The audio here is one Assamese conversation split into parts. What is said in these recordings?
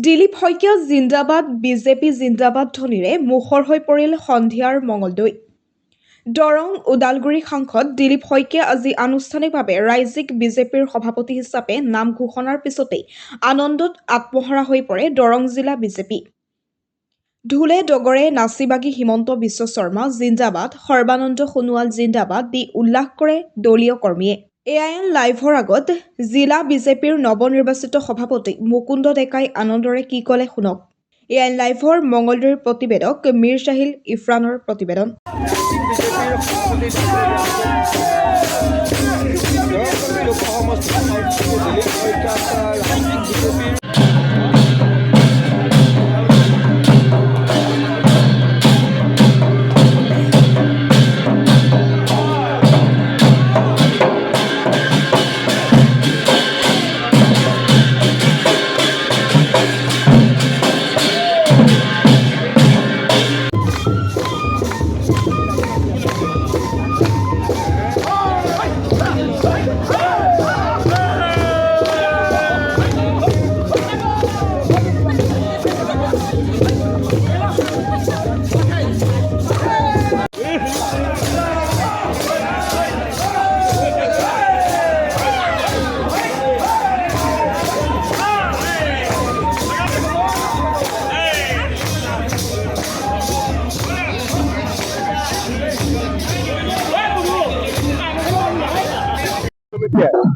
দিলীপ শইকীয়া জিন্দাবাদ বিজেপি জিন্দাবাদ ধ্বনিৰে মুখৰ হৈ পৰিল সন্ধিয়াৰ মঙলদৈ। দৰং ওদালগুৰি সাংসদ দিলীপ শইকীয়া আজি আনুষ্ঠানিকভাৱে ৰাজ্যিক বিজেপিৰ সভাপতি হিচাপে নাম ঘোষণাৰ পিছতেই আনন্দত আত্মহাৰা হৈ পৰে দৰং জিলা বিজেপি। ঢোলে ডগৰে নাচি বাগি হিমন্ত বিশ্ব শৰ্মা জিন্দাবাদ, সৰ্বানন্দ সোণোৱাল জিন্দাবাদ দি উল্লাস কৰে দলীয় কৰ্মীয়ে। AIN লাইভৰ আগত জিলা বিজেপিৰ নৱনিৰ্বাচিত সভাপতি মুকুন্দ ডেকাই আনন্দৰে কি ক'লে শুনক। AIN লাইভৰ মঙলদৈৰ প্ৰতিবেদক মীৰ চাহিল ইফৰানৰ প্ৰতিবেদন।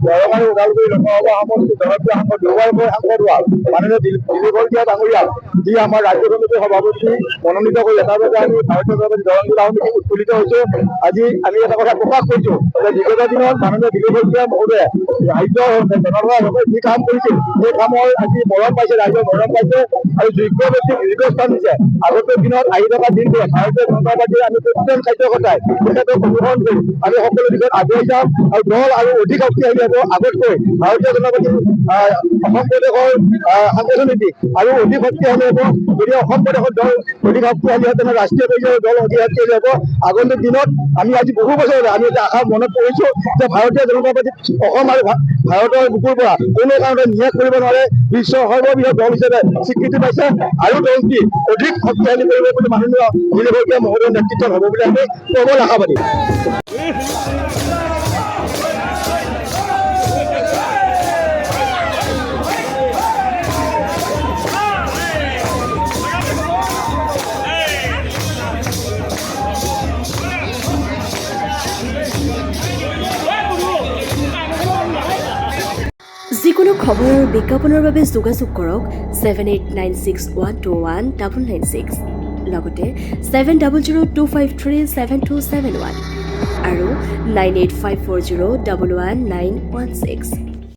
দৰং আৰু ওদালগুৰি লোকসভা সমষ্টিৰ জনপ্ৰিয় সাংসদ দুবাৰকৈ সাংসদ হোৱা মাননীয় দিলীপ শইকীয়া ডাঙৰীয়া যি আমাৰ ৰাজ্য কমিটিৰ সভাপতি মনোনীত কৰি তাৰ বাবে আমি ভাৰতীয় জনতা পাৰ্টি দৰং জিলা সমিতি উৎফুল্লিত হৈছো। আজি আমি এটা কথা প্ৰকাশ কৰিছো যে বিগত দিনত মাননীয় দিলীপ শইকীয়া মহোদয়ে ৰাজ্যৰ জনসাধাৰণৰ বাবে যি কাম কৰিছিল সেই কামৰ আজি মৰম পাইছে, ৰাইজৰ মৰম পাইছে আৰু যোগ্য ব্যক্তিক দীৰ্ঘ স্থান দিছে। আগন্তুক দিনত আহি থকা দিনটোত ভাৰতীয় জনতা পাৰ্টীৰ আমি প্ৰতিজন কাৰ্যকৰ্তাই তেখেতক অনুসৰণ কৰি আমি সকলো দিশত আগুৱাই যাম আৰু দল আৰু অধিক শক্তিশালী হ'ব। আগতকৈ ভাৰতীয় জনতা পাৰ্টীৰ অসম প্ৰদেশৰ সাংগঠনিক আৰু অধিক শক্তিশালী হ'ব। যদি অসম প্ৰদেশৰ দল অধিক শক্তিশালী হয় তেনে ৰাষ্ট্ৰীয় পৰ্যায়ৰ দল অধিক শক্তিশালী হ'ব। আগন্তুক দিনত আমি আজি বহু বছৰ আমি এটা আশা মনত কৰিছো যে ভাৰতীয় জনতা পাৰ্টীক অসম আৰু ভাৰতৰ বুকুৰ পৰা কোনো কাৰণতে নিয়াস কৰিব নোৱাৰে। বিশ্বৰ সৰ্ববৃহৎ দল হিচাপে স্বীকৃতি পাইছে আৰু দলটি অধিক শক্তিশালী কৰিব বুলি মাননীয় দিলীপ শইকীয়া মহোদয়ৰ নেতৃত্বত হ'ব বুলি আমি প্ৰবল আশাবাদী। যিকোনো খবৰ আৰু বিজ্ঞাপনৰ বাবে যোগাযোগ কৰক 7896121996 লগতে 7002537271 আৰু 9854011916।